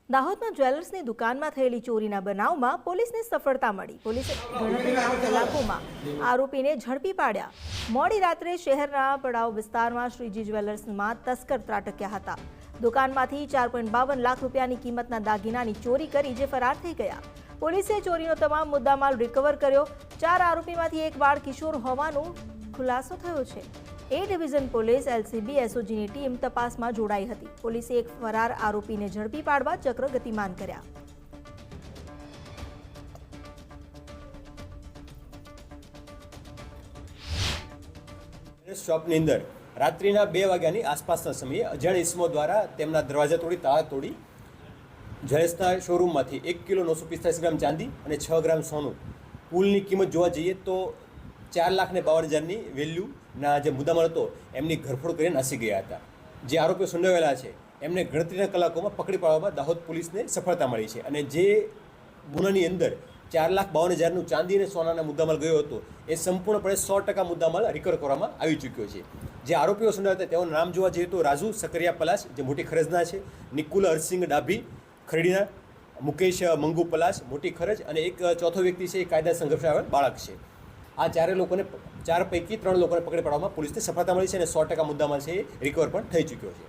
દાહોદમાં જ્વેલર્સની દુકાનમાં થયેલી ચોરીના બનાવમાં પોલીસને સફળતા મળી. પોલીસે ગણતરીના કલાકોમાં આરોપીને ઝડપી પાડ્યા. મોડી રાત્રે શહેરના પડાવ વિસ્તારમાં શ્રીજી જ્વેલર્સમાં તસ્કર ત્રાટક્યા હતા. દુકાનમાંથી 4.52 લાખ રૂપિયાની કિંમતના દાગીનાની ચોરી કરી જે ફરાર થઈ ગયા. પોલીસે ચોરીનો તમામ મુદ્દામાલ રિકવર કર્યો. 4 આરોપીમાંથી એક બાળ કિશોર હોવાનો ખુલાસો થયો છે. એ ડિવિઝન પોલીસ એલસીબી એસઓજીની ટીમ તપાસમાં જોડાઈ હતી. પોલીસે એક ફરાર આરોપીને ઝડપી પાડવા ચક્ર ગતિમાન કર્યા. શોપની અંદર રાત્રિના 2 વાગ્યાની આસપાસના સમયે અજાણ્યા ઇસમો દ્વારા તેમના દરવાજા તોડી તાળા તોડી જ્વેલર્સના શોરૂમમાંથી 1 કિલો 945 ગ્રામ ચાંદી અને 6 ગ્રામ સોનું, કુલની કિંમત જોવા જઈએ તો 4,52,000ની વેલ્યુના જે મુદ્દામાલ હતો એમની ઘરફોડ કરીને નાસી ગયા હતા. જે આરોપીઓ સંડોવાયેલા છે એમને ગણતરીના કલાકોમાં પકડી પાડવામાં દાહોદ પોલીસને સફળતા મળી છે. અને જે ગુનાની અંદર 4,52,000નું ચાંદી અને સોનાના મુદ્દામાલ ગયો હતો એ સંપૂર્ણપણે 100% મુદ્દામાલ રિકવર કરવામાં આવી ચૂક્યો છે. જે આરોપીઓ સંડોવાયા હતા તેઓનું નામ જોવા જઈએ તો રાજુ સકરિયા પલાશ જે મોટી ખરજના છે, નિકુલ હરસિંગ ડાભી ખરડીના, મુકેશ મંગુ પલાશ મોટી ખરજ અને એક ચોથો વ્યક્તિ છે એ કાયદા સંઘર્ષ બાળક છે. આ 4 પૈકી 3 લોકોને પકડી પાડવામાં પોલીસને સફળતા મળી છે અને 100% મુદ્દામાલ છે એ રિકવર પણ થઈ ચૂક્યો છે.